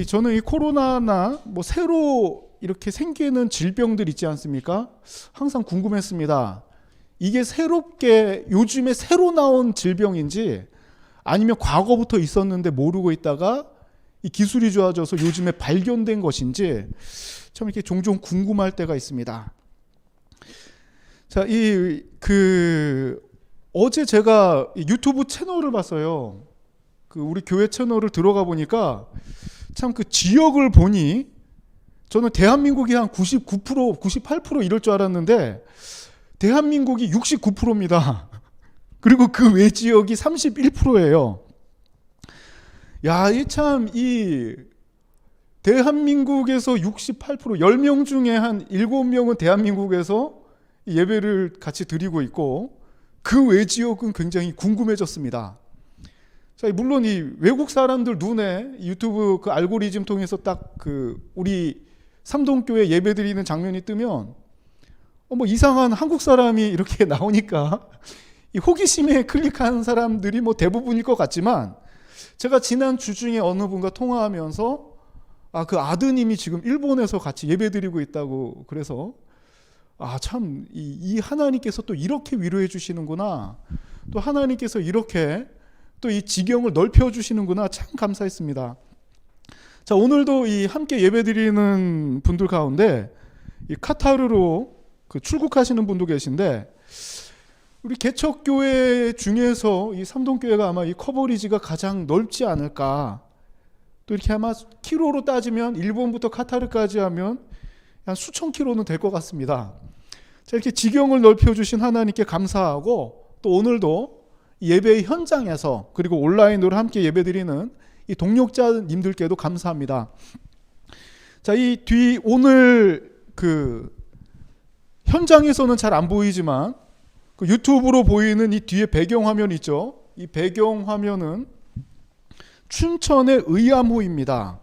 저는 이 코로나나 뭐 새로 이렇게 생기는 질병들 있지 않습니까? 항상 궁금했습니다. 이게 새롭게 요즘에 새로 나온 질병인지 아니면 과거부터 있었는데 모르고 있다가 이 기술이 좋아져서 요즘에 발견된 것인지 참 이렇게 종종 궁금할 때가 있습니다. 자, 어제 제가 유튜브 채널을 봤어요. 우리 교회 채널을 들어가 보니까 참 그 지역을 보니 저는 대한민국이 한 99%, 98% 이럴 줄 알았는데 대한민국이 69%입니다. 그리고 그 외 지역이 31%예요. 야, 이 대한민국에서 68%, 10명 중에 한 7명은 대한민국에서 예배를 같이 드리고 있고 그 외 지역은 굉장히 궁금해졌습니다. 자, 물론 이 외국 사람들 눈에 유튜브 그 알고리즘 통해서 딱 우리 삼동교회 예배 드리는 장면이 뜨면 뭐 이상한 한국 사람이 이렇게 나오니까 이 호기심에 클릭한 사람들이 뭐 대부분일 것 같지만 제가 지난 주 중에 어느 분과 통화하면서 그 아드님이 지금 일본에서 같이 예배 드리고 있다고 그래서 참 이 하나님께서 또 이렇게 위로해 주시는구나, 또 하나님께서 이렇게 또 이 지경을 넓혀 주시는구나, 참 감사했습니다. 자, 오늘도 이 함께 예배드리는 분들 가운데 이 카타르로 출국하시는 분도 계신데 우리 개척교회 중에서 이 삼동교회가 아마 이 커버리지가 가장 넓지 않을까. 또 이렇게 아마 키로로 따지면 일본부터 카타르까지 하면 한 수천 킬로는 될 것 같습니다. 자, 이렇게 지경을 넓혀주신 하나님께 감사하고 또 오늘도 예배의 현장에서 그리고 온라인으로 함께 예배드리는 이 동역자님들께도 감사합니다. 자, 오늘 현장에서는 잘 안 보이지만 유튜브로 보이는 이 뒤에 배경화면 있죠? 이 배경화면은 춘천의 의암호입니다.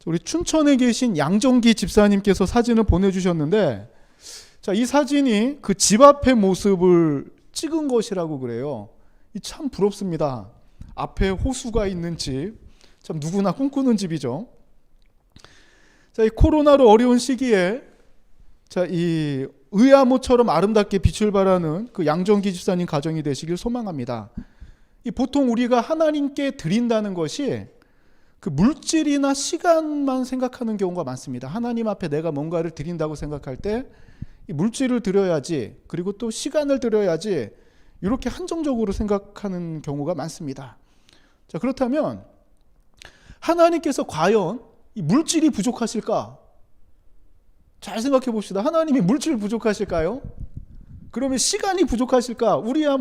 우리 춘천에 계신 양정기 집사님께서 사진을 보내주셨는데, 자, 이 사진이 그 집 앞의 모습을 찍은 것이라고 그래요. 참 부럽습니다. 앞에 호수가 있는 집, 참 누구나 꿈꾸는 집이죠. 자, 이 코로나로 어려운 시기에 자, 이 의암호처럼 아름답게 빛을 발하는 그 양정기 집사님 가정이 되시길 소망합니다. 보통 우리가 하나님께 드린다는 것이 그 물질이나 시간만 생각하는 경우가 많습니다. 하나님 앞에 내가 뭔가를 드린다고 생각할 때 이 물질을 드려야지, 그리고 또 시간을 드려야지, 이렇게 한정적으로 생각하는 경우가 많습니다. 자, 그렇다면 하나님께서 과연 이 물질이 부족하실까? 잘 생각해 봅시다. 하나님이 물질 부족하실까요? 그러면 시간이 부족하실까? 우리야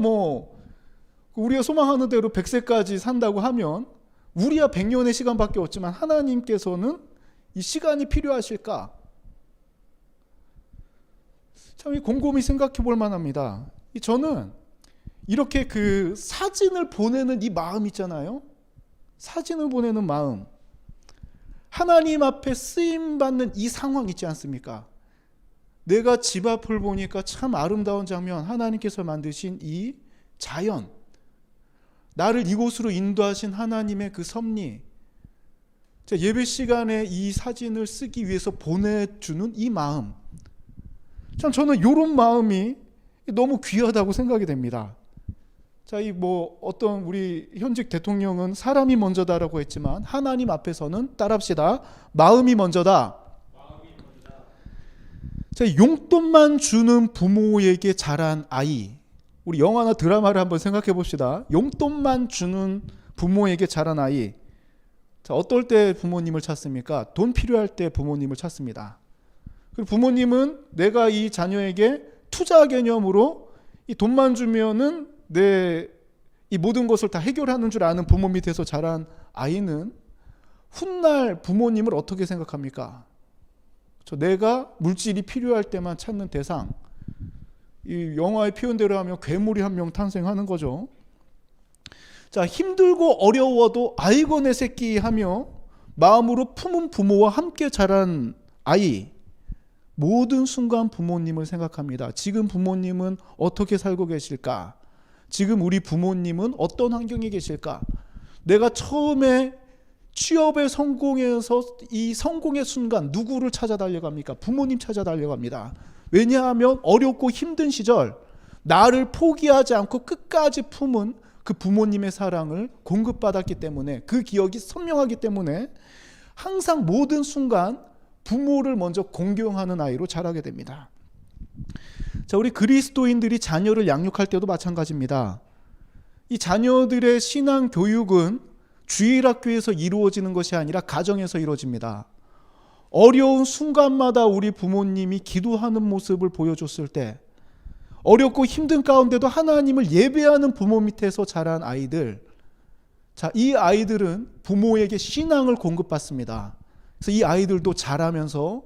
소망하는 대로 100세까지 산다고 하면 우리야 100년의 시간밖에 없지만 하나님께서는 이 시간이 필요하실까? 참 곰곰이 생각해 볼 만합니다. 저는 이렇게 사진을 보내는 이 마음 있잖아요. 사진을 보내는 마음. 하나님 앞에 쓰임받는 이 상황 있지 않습니까? 내가 집 앞을 보니까 참 아름다운 장면, 하나님께서 만드신 이 자연, 나를 이곳으로 인도하신 하나님의 그 섭리, 예배 시간에 이 사진을 쓰기 위해서 보내주는 이 마음, 참 저는 이런 마음이 너무 귀하다고 생각이 됩니다. 자, 어떤 우리 현직 대통령은 사람이 먼저다라고 했지만 하나님 앞에서는 따라합시다. 마음이 먼저다. 자, 용돈만 주는 부모에게 자란 아이. 우리 영화나 드라마를 한번 생각해 봅시다. 용돈만 주는 부모에게 자란 아이. 자, 어떨 때 부모님을 찾습니까? 돈 필요할 때 부모님을 찾습니다. 그리고 부모님은 내가 이 자녀에게 투자 개념으로 이 돈만 주면은 이 모든 것을 다 해결하는 줄 아는 부모 밑에서 자란 아이는 훗날 부모님을 어떻게 생각합니까? 내가 물질이 필요할 때만 찾는 대상. 이 영화의 표현대로 하면 괴물이 한 명 탄생하는 거죠. 자, 힘들고 어려워도 아이고 내 새끼 하며 마음으로 품은 부모와 함께 자란 아이. 모든 순간 부모님을 생각합니다. 지금 부모님은 어떻게 살고 계실까? 지금 우리 부모님은 어떤 환경에 계실까? 내가 처음에 취업에 성공해서 이 성공의 순간 누구를 찾아 달려갑니까? 부모님 찾아 달려갑니다. 왜냐하면 어렵고 힘든 시절 나를 포기하지 않고 끝까지 품은 그 부모님의 사랑을 공급받았기 때문에, 그 기억이 선명하기 때문에 항상 모든 순간 부모를 먼저 공경하는 아이로 자라게 됩니다. 자, 우리 그리스도인들이 자녀를 양육할 때도 마찬가지입니다. 이 자녀들의 신앙 교육은 주일학교에서 이루어지는 것이 아니라 가정에서 이루어집니다. 어려운 순간마다 우리 부모님이 기도하는 모습을 보여줬을 때, 어렵고 힘든 가운데도 하나님을 예배하는 부모 밑에서 자란 아이들, 자, 이 아이들은 부모에게 신앙을 공급받습니다. 그래서 이 아이들도 자라면서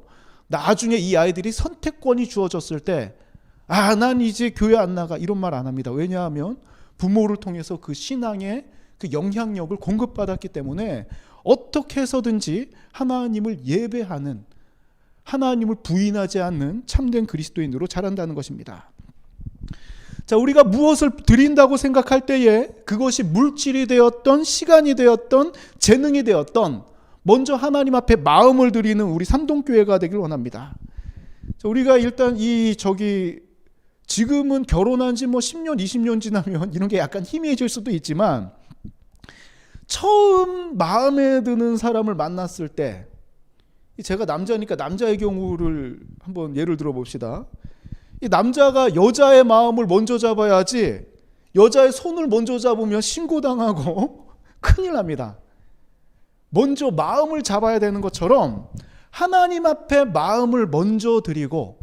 나중에 이 아이들이 선택권이 주어졌을 때, 난 이제 교회 안 나가, 이런 말 안 합니다. 왜냐하면 부모를 통해서 그 신앙의 그 영향력을 공급받았기 때문에 어떻게 해서든지 하나님을 예배하는, 하나님을 부인하지 않는 참된 그리스도인으로 자란다는 것입니다. 자, 우리가 무엇을 드린다고 생각할 때에 그것이 물질이 되었던, 시간이 되었던, 재능이 되었던, 먼저 하나님 앞에 마음을 드리는 우리 삼동교회가 되길 원합니다. 자, 우리가 일단 지금은 결혼한 지 10년, 20년 지나면 이런 게 약간 희미해질 수도 있지만, 처음 마음에 드는 사람을 만났을 때, 제가 남자니까 남자의 경우를 한번 예를 들어 봅시다. 이 남자가 여자의 마음을 먼저 잡아야지, 여자의 손을 먼저 잡으면 신고당하고 큰일 납니다. 먼저 마음을 잡아야 되는 것처럼 하나님 앞에 마음을 먼저 드리고,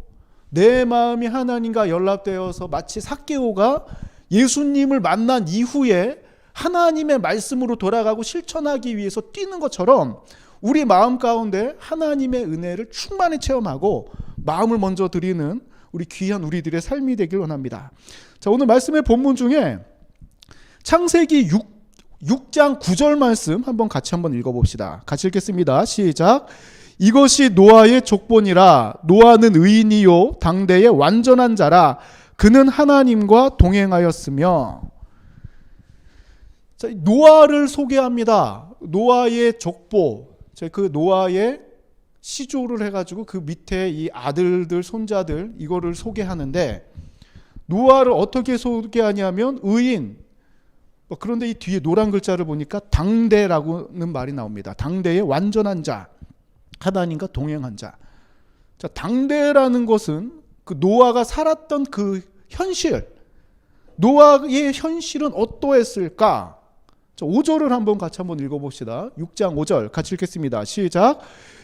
내 마음이 하나님과 연락되어서 마치 삭개오가 예수님을 만난 이후에 하나님의 말씀으로 돌아가고 실천하기 위해서 뛰는 것처럼 우리 마음 가운데 하나님의 은혜를 충만히 체험하고 마음을 먼저 드리는 우리 귀한 우리들의 삶이 되길 원합니다. 자, 오늘 말씀의 본문 중에 창세기 6장 9절 말씀 같이 한번 읽어봅시다. 같이 읽겠습니다. 시작. 이것이 노아의 족보니라. 노아는 의인이요 당대의 완전한 자라. 그는 하나님과 동행하였으며. 자, 노아를 소개합니다. 노아의 족보, 그 노아의 시조를 해가지고 그 밑에 이 아들들, 손자들 이거를 소개하는데, 노아를 어떻게 소개하냐면 의인. 그런데 이 뒤에 노란 글자를 보니까 당대라고는 말이 나옵니다. 당대의 완전한 자, 하나님과 동행한 자. 자, 당대라는 것은 그 노아가 살았던 그 현실, 노아의 현실은 어떠했을까? 5절을 같이 한번 읽어봅시다. 6장 5절 같이 읽겠습니다. 시작.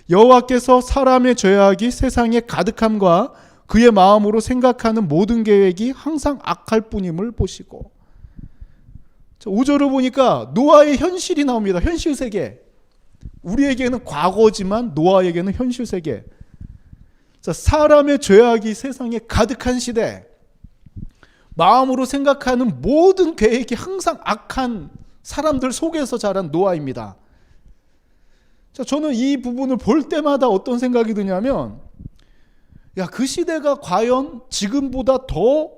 여호와께서 사람의 죄악이 세상에 가득함과 그의 마음으로 생각하는 모든 계획이 항상 악할 뿐임을 보시고. 5절을 보니까 노아의 현실이 나옵니다. 현실 세계. 우리에게는 과거지만 노아에게는 현실 세계. 자, 사람의 죄악이 세상에 가득한 시대, 마음으로 생각하는 모든 계획이 항상 악한 사람들 속에서 자란 노아입니다. 자, 저는 이 부분을 볼 때마다 어떤 생각이 드냐면, 그 시대가 과연 지금보다 더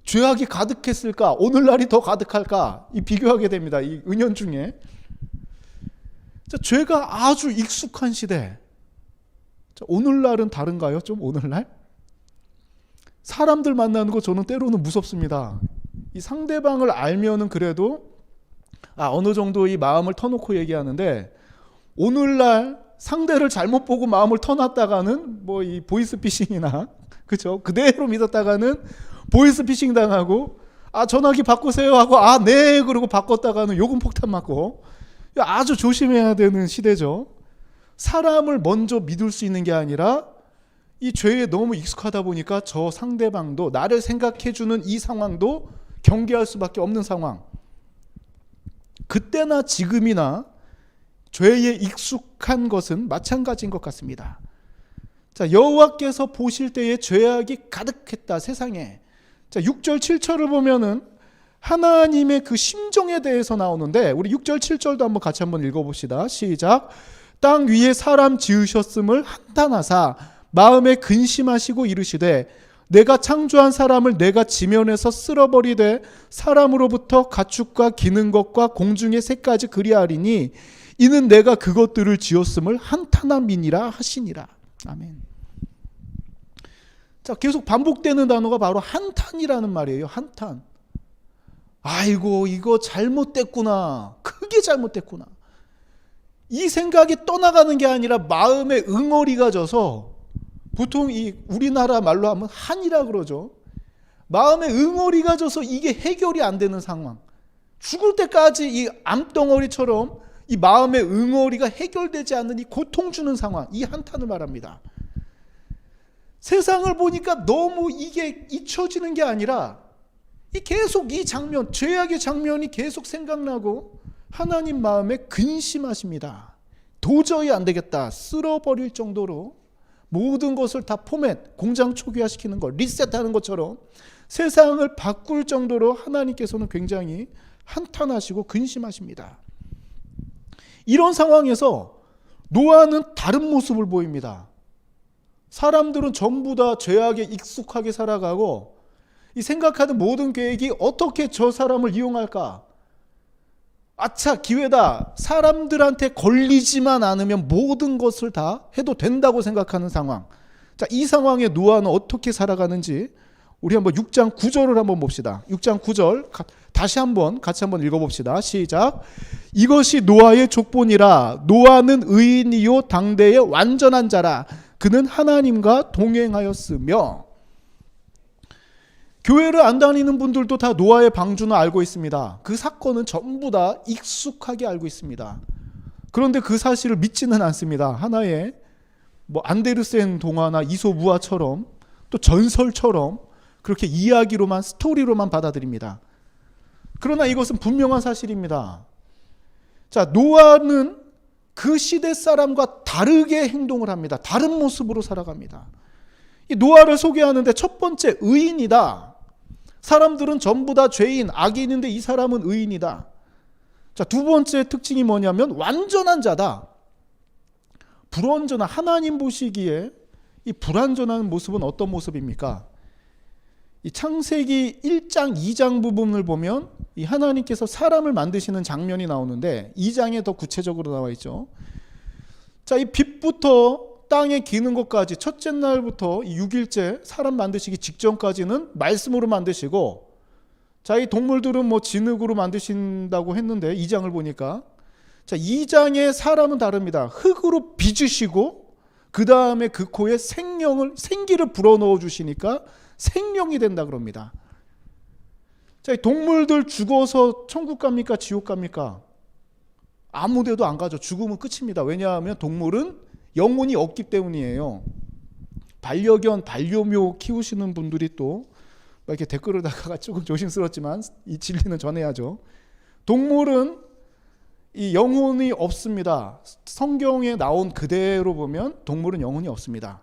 죄악이 가득했을까? 오늘날이 더 가득할까? 비교하게 됩니다. 이 은연중에. 자, 죄가 아주 익숙한 시대. 자, 오늘날은 다른가요? 좀 오늘날? 사람들 만나는 거 저는 때로는 무섭습니다. 이 상대방을 알면은 그래도 어느 정도 이 마음을 터놓고 얘기하는데, 오늘날 상대를 잘못 보고 마음을 터놨다가는 이 보이스피싱이나, 그죠? 그대로 믿었다가는 보이스피싱 당하고, 전화기 바꾸세요 하고 네 그러고 바꿨다가는 요금 폭탄 맞고, 아주 조심해야 되는 시대죠. 사람을 먼저 믿을 수 있는 게 아니라 이 죄에 너무 익숙하다 보니까 저 상대방도, 나를 생각해주는 이 상황도 경계할 수밖에 없는 상황. 그때나 지금이나 죄에 익숙한 것은 마찬가지인 것 같습니다. 자, 여호와께서 보실 때에 죄악이 가득했다, 세상에. 자, 6절 7절을 보면은 하나님의 그 심정에 대해서 나오는데, 우리 6절 7절도 같이 한번 읽어봅시다. 시작. 땅 위에 사람 지으셨음을 한탄하사 마음에 근심하시고 이르시되, 내가 창조한 사람을 내가 지면에서 쓸어버리되 사람으로부터 가축과 기는 것과 공중의 새까지 그리하리니 이는 내가 그것들을 지었음을 한탄함이니라 하시니라. 아멘. 자, 계속 반복되는 단어가 바로 한탄이라는 말이에요. 한탄. 아이고, 이거 잘못됐구나. 크게 잘못됐구나. 이 생각이 떠나가는 게 아니라 마음에 응어리가 져서, 보통 이 우리나라 말로 하면 한이라 그러죠. 마음에 응어리가 져서 이게 해결이 안 되는 상황. 죽을 때까지 이 암덩어리처럼 이 마음의 응어리가 해결되지 않는 이 고통 주는 상황, 이 한탄을 말합니다. 세상을 보니까 너무 이게 잊혀지는 게 아니라 계속 이 장면, 죄악의 장면이 계속 생각나고 하나님 마음에 근심하십니다. 도저히 안 되겠다. 쓸어버릴 정도로 모든 것을 다 포맷, 공장 초기화시키는 것, 리셋하는 것처럼 세상을 바꿀 정도로 하나님께서는 굉장히 한탄하시고 근심하십니다. 이런 상황에서 노아는 다른 모습을 보입니다. 사람들은 전부 다 죄악에 익숙하게 살아가고 이 생각하는 모든 계획이 어떻게 저 사람을 이용할까? 아차, 기회다. 사람들한테 걸리지만 않으면 모든 것을 다 해도 된다고 생각하는 상황. 자, 이 상황에 노아는 어떻게 살아가는지 우리 한번 6장 9절을 한번 봅시다. 6장 9절 다시 한번 같이 한번 읽어봅시다. 시작. 이것이 노아의 족본이라. 노아는 의인이요 당대의 완전한 자라. 그는 하나님과 동행하였으며. 교회를 안 다니는 분들도 다 노아의 방주는 알고 있습니다. 그 사건은 전부 다 익숙하게 알고 있습니다. 그런데 그 사실을 믿지는 않습니다. 하나의 안데르센 동화나 이솝우화처럼 또 전설처럼 그렇게 이야기로만, 스토리로만 받아들입니다. 그러나 이것은 분명한 사실입니다. 자, 노아는 그 시대 사람과 다르게 행동을 합니다. 다른 모습으로 살아갑니다. 이 노아를 소개하는데 첫 번째, 의인이다. 사람들은 전부 다 죄인, 악인인데 이 사람은 의인이다. 자, 두 번째 특징이 뭐냐면 완전한 자다. 불완전한, 하나님 보시기에 이 불완전한 모습은 어떤 모습입니까? 이 창세기 1장, 2장 부분을 보면 이 하나님께서 사람을 만드시는 장면이 나오는데 2장에 더 구체적으로 나와 있죠. 자, 이 빛부터 땅에 기는 것까지 첫째 날부터 6일째 사람 만드시기 직전까지는 말씀으로 만드시고, 자, 이 동물들은 진흙으로 만드신다고 했는데 2장을 보니까, 자, 2장의 사람은 다릅니다. 흙으로 빚으시고 그 다음에 그 코에 생기를 불어넣어 주시니까 생명이 된다 그럽니다. 자, 이 동물들 죽어서 천국 갑니까? 지옥 갑니까? 아무 데도 안 가죠. 죽으면 끝입니다. 왜냐하면 동물은 영혼이 없기 때문이에요. 반려견, 반려묘 키우시는 분들이 또 이렇게 댓글을 다가 조금 조심스럽지만 이 진리는 전해야죠. 동물은 이 영혼이 없습니다. 성경에 나온 그대로 보면 동물은 영혼이 없습니다.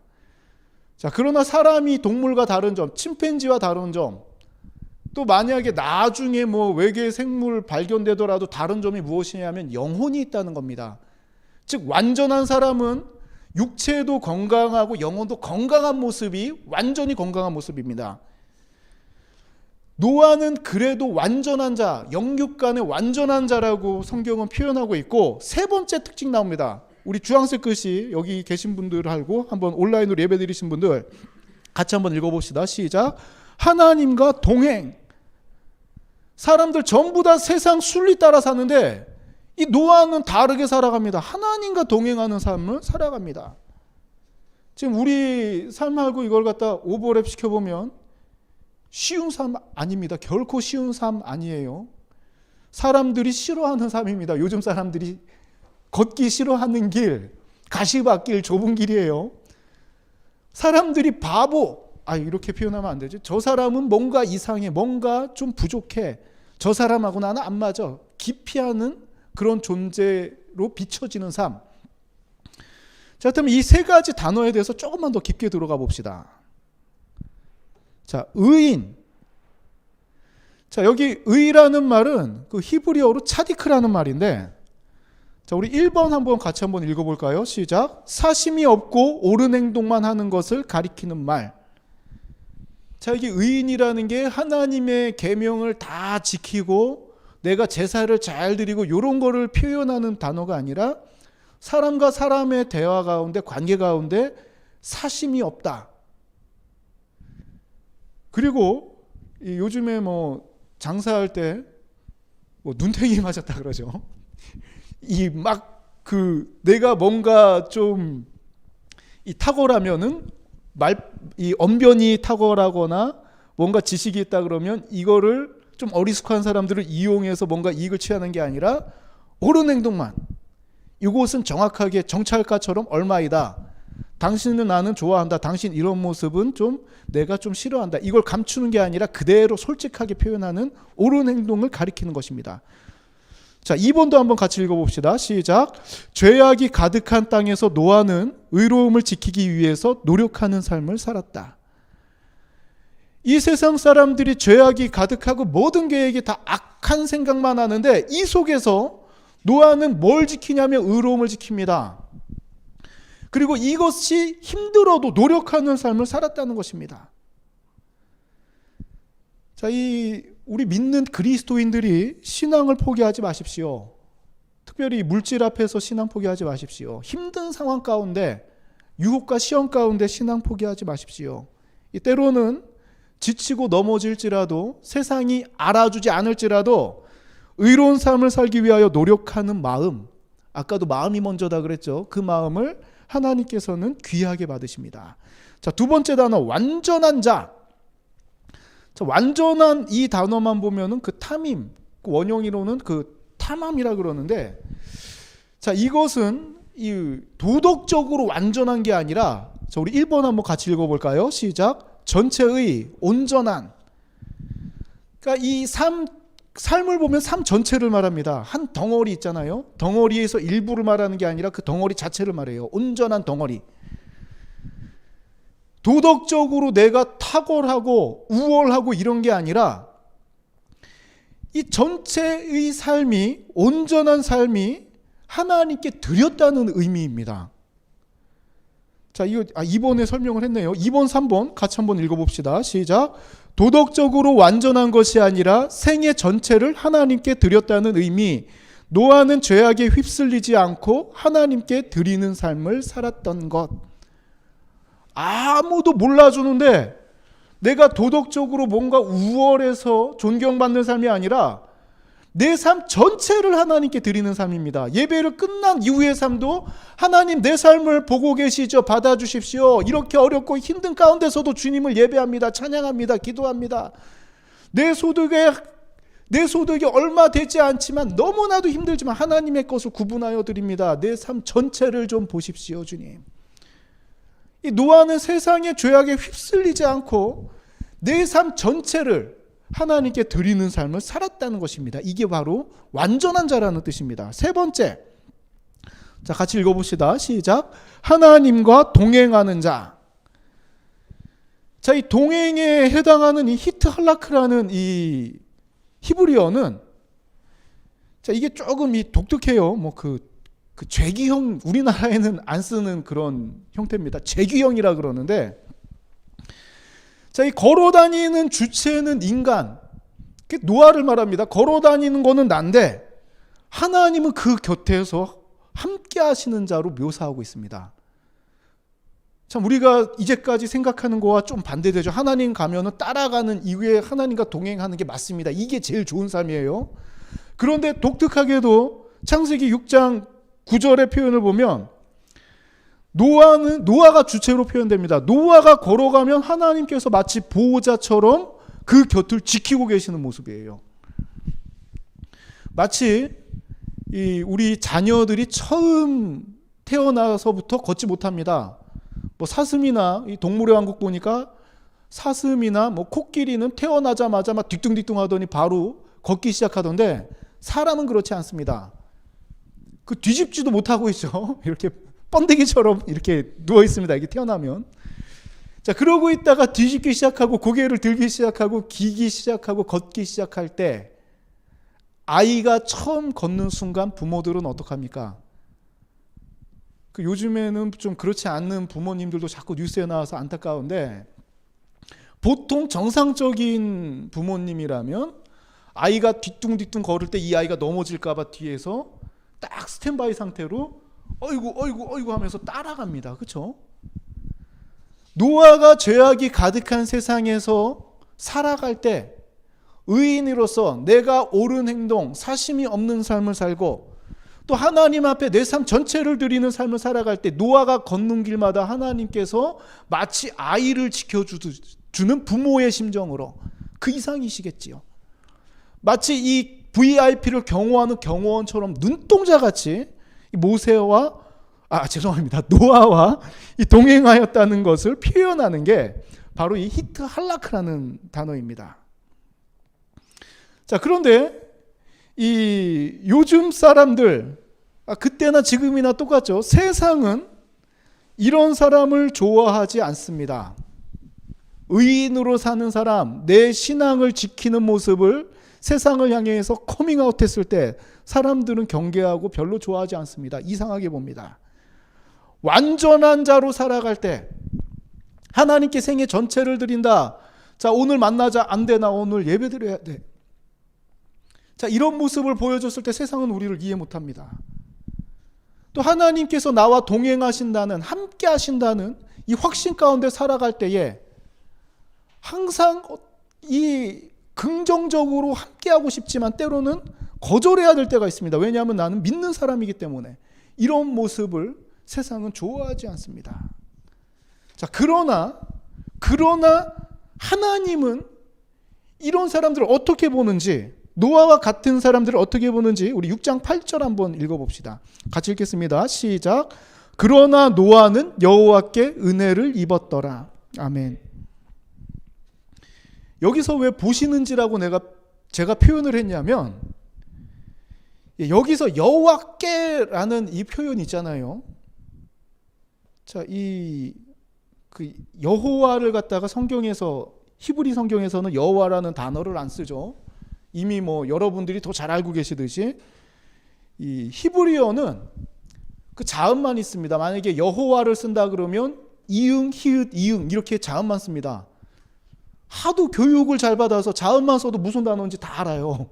자, 그러나 사람이 동물과 다른 점, 침팬지와 다른 점, 또 만약에 나중에 외계 생물 발견되더라도 다른 점이 무엇이냐면 영혼이 있다는 겁니다. 즉 완전한 사람은 육체도 건강하고 영혼도 건강한 모습이 완전히 건강한 모습입니다. 노아는 그래도 완전한 자, 영육간의 완전한 자라고 성경은 표현하고 있고, 세 번째 특징 나옵니다. 우리 주황색 글씨 여기 계신 분들하고 한번 온라인으로 예배 드리신 분들 같이 한번 읽어봅시다. 시작. 하나님과 동행. 사람들 전부 다 세상 순리 따라 사는데 이 노아는 다르게 살아갑니다. 하나님과 동행하는 삶을 살아갑니다. 지금 우리 삶하고 이걸 갖다 오버랩 시켜보면 쉬운 삶 아닙니다. 결코 쉬운 삶 아니에요. 사람들이 싫어하는 삶입니다. 요즘 사람들이 걷기 싫어하는 길, 가시밭길, 좁은 길이에요. 사람들이 바보, 이렇게 표현하면 안 되죠. 저 사람은 뭔가 이상해, 뭔가 좀 부족해, 저 사람하고 나는 안 맞아, 기피하는 그런 존재로 비춰지는 삶. 자, 그럼 이 세 가지 단어에 대해서 조금만 더 깊게 들어가 봅시다. 자, 의인. 자, 여기 의라는 말은 그 히브리어로 차디크라는 말인데, 자, 우리 1번 한번 같이 한번 읽어볼까요? 시작. 사심이 없고 옳은 행동만 하는 것을 가리키는 말. 자, 이게 의인이라는 게 하나님의 계명을 다 지키고 내가 제사를 잘 드리고 이런 거를 표현하는 단어가 아니라 사람과 사람의 대화 가운데, 관계 가운데 사심이 없다. 그리고 요즘에 뭐 장사할 때 뭐 눈탱이 맞았다 그러죠. 이 막 내가 뭔가 좀 탁월하면은 이 언변이 탁월하거나 뭔가 지식이 있다 그러면 이거를 좀 어리숙한 사람들을 이용해서 뭔가 이익을 취하는 게 아니라 옳은 행동만, 이곳은 정확하게 정찰가처럼 얼마이다, 당신은 나는 좋아한다, 당신 이런 모습은 좀 내가 좀 싫어한다, 이걸 감추는 게 아니라 그대로 솔직하게 표현하는 옳은 행동을 가리키는 것입니다. 자, 2번도 한번 같이 읽어봅시다. 시작. 죄악이 가득한 땅에서 노아는 의로움을 지키기 위해서 노력하는 삶을 살았다. 이 세상 사람들이 죄악이 가득하고 모든 계획이 다 악한 생각만 하는데 이 속에서 노아는 뭘 지키냐면 의로움을 지킵니다. 그리고 이것이 힘들어도 노력하는 삶을 살았다는 것입니다. 자, 우리 믿는 그리스도인들이 신앙을 포기하지 마십시오. 특별히 물질 앞에서 신앙 포기하지 마십시오. 힘든 상황 가운데, 유혹과 시험 가운데 신앙 포기하지 마십시오. 때로는 지치고 넘어질지라도, 세상이 알아주지 않을지라도 의로운 삶을 살기 위하여 노력하는 마음, 아까도 마음이 먼저다 그랬죠. 그 마음을 하나님께서는 귀하게 받으십니다. 자, 두 번째 단어, 완전한 자. 자, 완전한 이 단어만 보면은 그 탐임, 원형으로는 그 탐함이라 그러는데, 자, 이것은 이 도덕적으로 완전한 게 아니라, 자, 우리 1번 한번 같이 읽어볼까요? 시작. 전체의 온전한. 그러니까 이 삶을 보면 삶 전체를 말합니다. 한 덩어리 있잖아요. 덩어리에서 일부를 말하는 게 아니라 그 덩어리 자체를 말해요. 온전한 덩어리. 도덕적으로 내가 탁월하고 우월하고 이런 게 아니라 이 전체의 삶이, 온전한 삶이 하나님께 드렸다는 의미입니다. 자, 이거 2번에 설명을 했네요. 2번, 3번 같이 한번 읽어봅시다. 시작. 도덕적으로 완전한 것이 아니라 생애 전체를 하나님께 드렸다는 의미. 노아는 죄악에 휩쓸리지 않고 하나님께 드리는 삶을 살았던 것. 아무도 몰라주는데 내가 도덕적으로 뭔가 우월해서 존경받는 삶이 아니라 내 삶 전체를 하나님께 드리는 삶입니다. 예배를 끝난 이후의 삶도 하나님 내 삶을 보고 계시죠. 받아주십시오. 이렇게 어렵고 힘든 가운데서도 주님을 예배합니다. 찬양합니다. 기도합니다. 내 소득이 얼마 되지 않지만 너무나도 힘들지만 하나님의 것을 구분하여 드립니다. 내 삶 전체를 좀 보십시오, 주님. 이 노아는 세상의 죄악에 휩쓸리지 않고 내 삶 전체를 하나님께 드리는 삶을 살았다는 것입니다. 이게 바로 완전한 자라는 뜻입니다. 세 번째, 자, 같이 읽어봅시다. 시작. 하나님과 동행하는 자. 자, 이 동행에 해당하는 이 히트할라크라는 이 히브리어는, 자, 이게 조금 독특해요. 그 죄기형, 우리나라에는 안 쓰는 그런 형태입니다. 죄기형이라 그러는데, 자, 이 걸어다니는 주체는 인간, 노아를 말합니다. 걸어다니는 거는 난데 하나님은 그 곁에서 함께 하시는 자로 묘사하고 있습니다. 참, 우리가 이제까지 생각하는 거와 좀 반대되죠. 하나님 가면은 따라가는 이후에 하나님과 동행하는 게 맞습니다. 이게 제일 좋은 삶이에요. 그런데 독특하게도 창세기 6장 9절의 표현을 보면 노아가 주체로 표현됩니다. 노아가 걸어가면 하나님께서 마치 보호자처럼 그 곁을 지키고 계시는 모습이에요. 마치 우리 자녀들이 처음 태어나서부터 걷지 못합니다. 뭐 사슴이나 이 동물의 왕국 보니까 사슴이나 뭐 코끼리는 태어나자마자 막 뒤뚱뒤뚱 하더니 바로 걷기 시작하던데, 사람은 그렇지 않습니다. 그 뒤집지도 못하고 있죠. 이렇게 번데기처럼 이렇게 누워 있습니다. 이게 태어나면. 자, 그러고 있다가 뒤집기 시작하고 고개를 들기 시작하고 기기 시작하고 걷기 시작할 때, 아이가 처음 걷는 순간 부모들은 어떡합니까? 요즘에는 좀 그렇지 않는 부모님들도 자꾸 뉴스에 나와서 안타까운데, 보통 정상적인 부모님이라면 아이가 뒤뚱뒤뚱 걸을 때 이 아이가 넘어질까 봐 뒤에서 딱 스탠바이 상태로 어이구 하면서 따라갑니다. 그렇죠? 노아가 죄악이 가득한 세상에서 살아갈 때 의인으로서 내가 옳은 행동, 사심이 없는 삶을 살고 또 하나님 앞에 내 삶 전체를 드리는 삶을 살아갈 때 노아가 걷는 길마다 하나님께서 마치 아이를 지켜주는 부모의 심정으로 그 이상이시겠지요. 마치 이 VIP를 경호하는 경호원처럼 눈동자같이 노아와 이 동행하였다는 것을 표현하는 게 바로 이 히트 할라크라는 단어입니다. 자, 그런데 이 요즘 사람들, 그때나 지금이나 똑같죠. 세상은 이런 사람을 좋아하지 않습니다. 의인으로 사는 사람, 내 신앙을 지키는 모습을 세상을 향해서 커밍아웃 했을 때 사람들은 경계하고 별로 좋아하지 않습니다. 이상하게 봅니다. 완전한 자로 살아갈 때 하나님께 생애 전체를 드린다. 자, 오늘 만나자. 안 돼. 나 오늘 예배 드려야 돼. 자, 이런 모습을 보여줬을 때 세상은 우리를 이해 못합니다. 또 하나님께서 나와 동행하신다는, 함께 하신다는 이 확신 가운데 살아갈 때에 항상 이 긍정적으로 함께하고 싶지만 때로는 거절해야 될 때가 있습니다. 왜냐하면 나는 믿는 사람이기 때문에. 이런 모습을 세상은 좋아하지 않습니다. 자, 그러나 하나님은 이런 사람들을 어떻게 보는지, 노아와 같은 사람들을 어떻게 보는지 우리 6장 8절 한번 읽어봅시다. 같이 읽겠습니다. 시작. 그러나 노아는 여호와께 은혜를 입었더라. 아멘. 여기서 왜 보시는지라고 제가 표현을 했냐면, 여기서 여호와께라는 이 표현이 있잖아요. 자, 그 여호와를 갖다가 성경에서, 히브리 성경에서는 여호와라는 단어를 안 쓰죠. 이미 여러분들이 더 잘 알고 계시듯이 이 히브리어는 그 자음만 있습니다. 만약에 여호와를 쓴다 그러면 이응, 히읗, 이응 이렇게 자음만 씁니다. 하도 교육을 잘 받아서 자음만 써도 무슨 단어인지 다 알아요.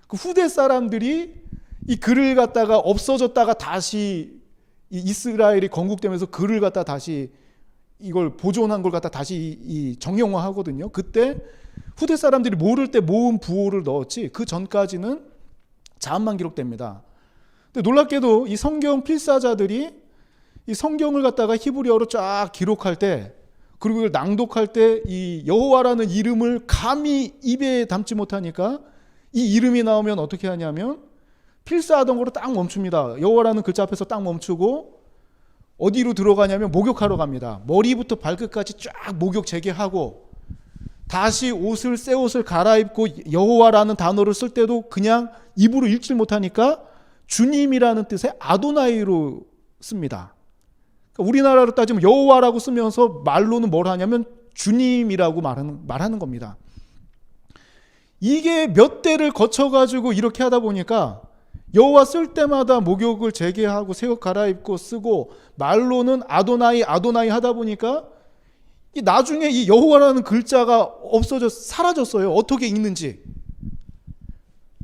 그 후대 사람들이 이 글을 갖다가 없어졌다가 다시 이 이스라엘이 건국되면서 글을 갖다 다시 이걸 보존한 걸 갖다 다시 이 정형화하거든요. 그때 후대 사람들이 모를 때 모음 부호를 넣었지 그 전까지는 자음만 기록됩니다. 근데 놀랍게도 이 성경 필사자들이 이 성경을 갖다가 히브리어로 쫙 기록할 때, 그리고 이걸 낭독할 때 이 여호와라는 이름을 감히 입에 담지 못하니까 이 이름이 나오면 어떻게 하냐면 필사하던 거로 딱 멈춥니다. 여호와라는 글자 앞에서 딱 멈추고 어디로 들어가냐면 목욕하러 갑니다. 머리부터 발끝까지 쫙 목욕 재개하고 다시 새 옷을 갈아입고 여호와라는 단어를 쓸 때도 그냥 입으로 읽질 못하니까 주님이라는 뜻의 아도나이로 씁니다. 그러니까 우리나라로 따지면 여호와라고 쓰면서 말로는 뭘 하냐면 주님이라고 말하는 겁니다. 이게 몇 대를 거쳐가지고 이렇게 하다 보니까 여호와 쓸 때마다 목욕을 재개하고 새 옷 갈아입고 쓰고 말로는 아도나이 하다 보니까 나중에 이 여호와라는 글자가 사라졌어요. 어떻게 읽는지.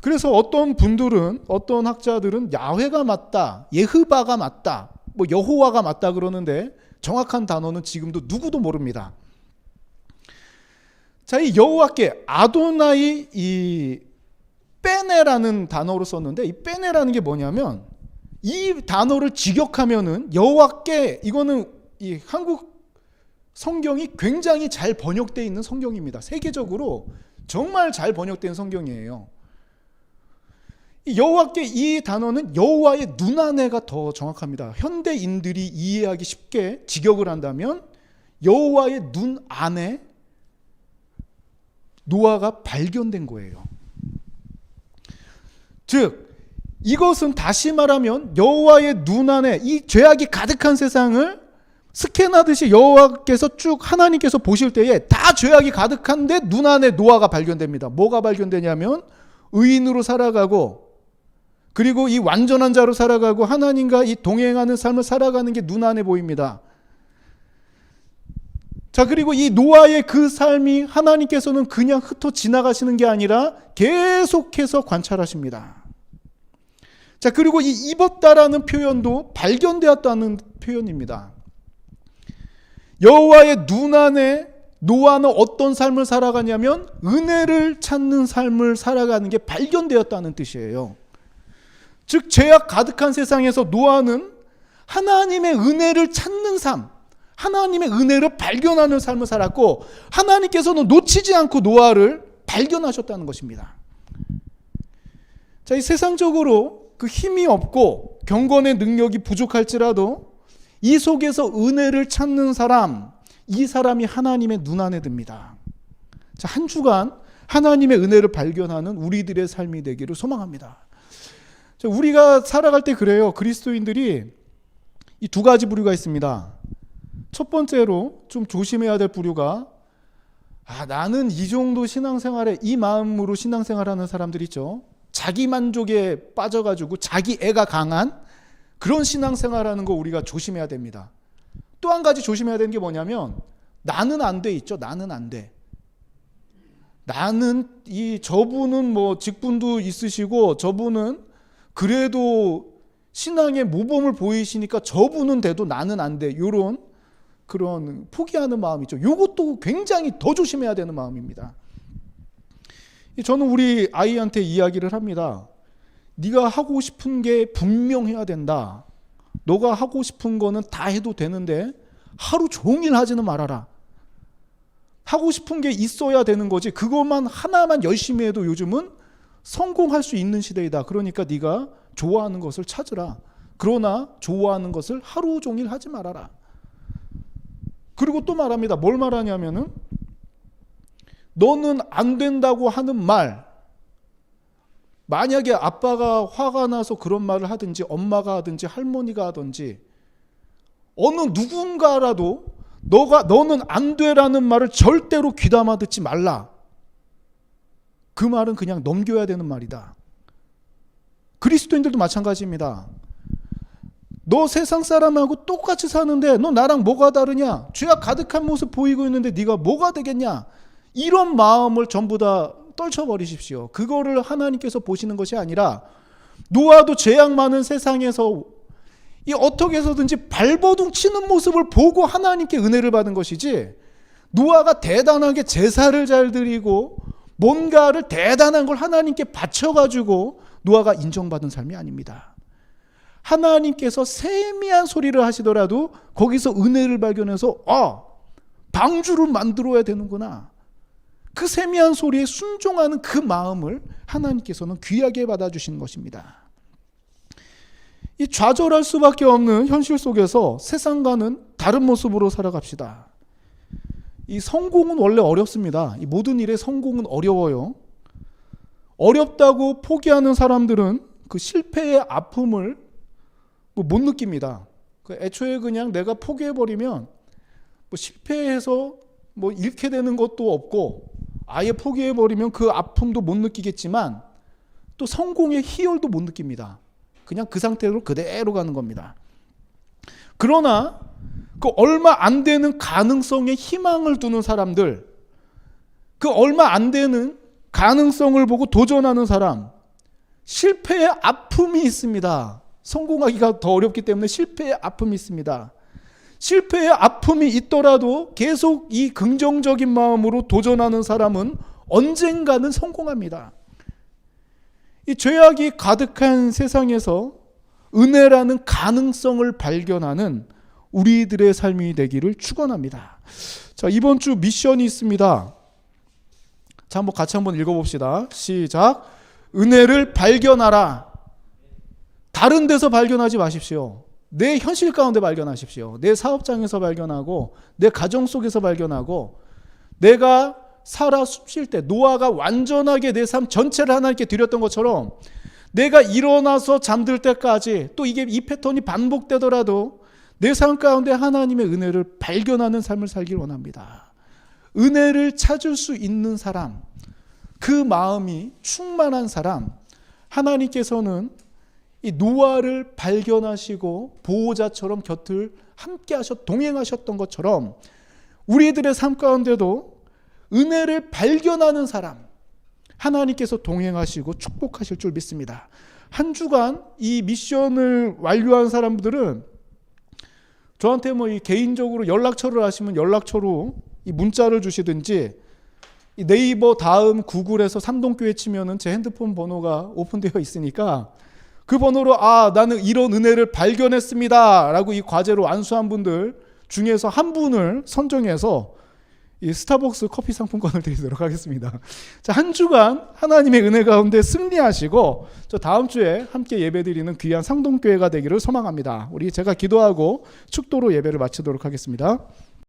그래서 어떤 학자들은 야훼가 맞다, 예흐바가 맞다, 여호와가 맞다 그러는데 정확한 단어는 지금도 누구도 모릅니다. 자, 이 여호와께 아도나이 이 빼네라는 단어로 썼는데, 이 빼네라는 게 뭐냐면 이 단어를 직역하면은 여호와께, 이거는 이 한국 성경이 굉장히 잘 번역되어 있는 성경입니다. 세계적으로 정말 잘 번역된 성경이에요. 이 여호와께 이 단어는 여호와의 눈안에가 더 정확합니다. 현대인들이 이해하기 쉽게 직역을 한다면 여호와의 눈안에 노아가 발견된 거예요. 즉 이것은 다시 말하면 여호와의 눈안에 이 죄악이 가득한 세상을 스캔하듯이 여호와께서 쭉 하나님께서 보실 때에 다 죄악이 가득한데 눈안에 노아가 발견됩니다. 뭐가 발견되냐면 의인으로 살아가고, 그리고 이 완전한 자로 살아가고 하나님과 이 동행하는 삶을 살아가는 게 눈안에 보입니다. 자, 그리고 이 노아의 그 삶이 하나님께서는 그냥 흩어 지나가시는 게 아니라 계속해서 관찰하십니다. 자, 그리고 이 입었다라는 표현도 발견되었다는 표현입니다. 여호와의 눈 안에 노아는 어떤 삶을 살아가냐면 은혜를 찾는 삶을 살아가는 게 발견되었다는 뜻이에요. 즉 죄악 가득한 세상에서 노아는 하나님의 은혜를 찾는 삶, 하나님의 은혜를 발견하는 삶을 살았고 하나님께서는 놓치지 않고 노아를 발견하셨다는 것입니다. 자, 이 세상적으로 그 힘이 없고 경건의 능력이 부족할지라도 이 속에서 은혜를 찾는 사람, 이 사람이 하나님의 눈 안에 듭니다. 자, 한 주간 하나님의 은혜를 발견하는 우리들의 삶이 되기를 소망합니다. 자, 우리가 살아갈 때 그래요. 그리스도인들이 이 두 가지 부류가 있습니다. 첫 번째로 좀 조심해야 될 부류가 나는 이 정도 신앙생활에 이 마음으로 신앙생활하는 사람들 있죠. 자기 만족에 빠져가지고 자기 애가 강한 그런 신앙생활하는 거 우리가 조심해야 됩니다. 또 한 가지 조심해야 되는 게 뭐냐면 나는 안 돼 있죠. 나는 안 돼. 나는 저분은 뭐 직분도 있으시고 저분은 그래도 신앙의 모범을 보이시니까 저분은 돼도 나는 안 돼. 이런 그런 포기하는 마음이죠. 이것도 굉장히 더 조심해야 되는 마음입니다. 저는 우리 아이한테 이야기를 합니다. 네가 하고 싶은 게 분명해야 된다. 너가 하고 싶은 거는 다 해도 되는데 하루 종일 하지는 말아라. 하고 싶은 게 있어야 되는 거지. 그것만 하나만 열심히 해도 요즘은 성공할 수 있는 시대이다. 그러니까 네가 좋아하는 것을 찾으라. 그러나 좋아하는 것을 하루 종일 하지 말아라. 그리고 또 말합니다. 뭘 말하냐면은 너는 안 된다고 하는 말, 만약에 아빠가 화가 나서 그런 말을 하든지 엄마가 하든지 할머니가 하든지 어느 누군가라도 너는 안 되라는 말을 절대로 귀담아 듣지 말라. 그 말은 그냥 넘겨야 되는 말이다. 그리스도인들도 마찬가지입니다. 너 세상 사람하고 똑같이 사는데 너 나랑 뭐가 다르냐? 죄악 가득한 모습 보이고 있는데 네가 뭐가 되겠냐? 이런 마음을 전부 다 떨쳐버리십시오. 그거를 하나님께서 보시는 것이 아니라 노아도 죄악 많은 세상에서 어떻게 해서든지 발버둥 치는 모습을 보고 하나님께 은혜를 받은 것이지, 노아가 대단하게 제사를 잘 드리고 뭔가를 대단한 걸 하나님께 바쳐가지고 노아가 인정받은 삶이 아닙니다. 하나님께서 세미한 소리를 하시더라도 거기서 은혜를 발견해서 방주를 만들어야 되는구나. 그 세미한 소리에 순종하는 그 마음을 하나님께서는 귀하게 받아주시는 것입니다. 이 좌절할 수밖에 없는 현실 속에서 세상과는 다른 모습으로 살아갑시다. 이 성공은 원래 어렵습니다. 이 모든 일의 성공은 어려워요. 어렵다고 포기하는 사람들은 그 실패의 아픔을 못 느낍니다. 애초에 그냥 내가 포기해버리면 실패해서 잃게 되는 것도 없고 아예 포기해버리면 그 아픔도 못 느끼겠지만 또 성공의 희열도 못 느낍니다. 그냥 그 상태로 그대로 가는 겁니다. 그러나 그 얼마 안 되는 가능성에 희망을 두는 사람들, 그 얼마 안 되는 가능성을 보고 도전하는 사람, 실패의 아픔이 있습니다. 성공하기가 더 어렵기 때문에 실패의 아픔이 있습니다. 실패의 아픔이 있더라도 계속 이 긍정적인 마음으로 도전하는 사람은 언젠가는 성공합니다. 이 죄악이 가득한 세상에서 은혜라는 가능성을 발견하는 우리들의 삶이 되기를 축원합니다. 자, 이번 주 미션이 있습니다. 자, 같이 한번 읽어봅시다. 시작. 은혜를 발견하라. 다른 데서 발견하지 마십시오. 내 현실 가운데 발견하십시오. 내 사업장에서 발견하고 내 가정 속에서 발견하고 내가 살아 숨쉴 때 노아가 완전하게 내 삶 전체를 하나님께 드렸던 것처럼 내가 일어나서 잠들 때까지 또 이 패턴이 반복되더라도 내 삶 가운데 하나님의 은혜를 발견하는 삶을 살길 원합니다. 은혜를 찾을 수 있는 사람, 그 마음이 충만한 사람, 하나님께서는 이 노아를 발견하시고 보호자처럼 곁을 함께 동행하셨던 것처럼 우리들의 삶 가운데도 은혜를 발견하는 사람, 하나님께서 동행하시고 축복하실 줄 믿습니다. 한 주간 이 미션을 완료한 사람들은 저한테 이 개인적으로 연락처를 하시면 연락처로 이 문자를 주시든지, 이 네이버 다음 구글에서 삼동교회 치면은 제 핸드폰 번호가 오픈되어 있으니까 그 번호로 나는 이런 은혜를 발견했습니다 라고 이 과제로 안수한 분들 중에서 한 분을 선정해서 이 스타벅스 커피 상품권을 드리도록 하겠습니다. 자, 한 주간 하나님의 은혜 가운데 승리하시고 저 다음 주에 함께 예배드리는 귀한 상동교회가 되기를 소망합니다. 우리 제가 기도하고 축도로 예배를 마치도록 하겠습니다.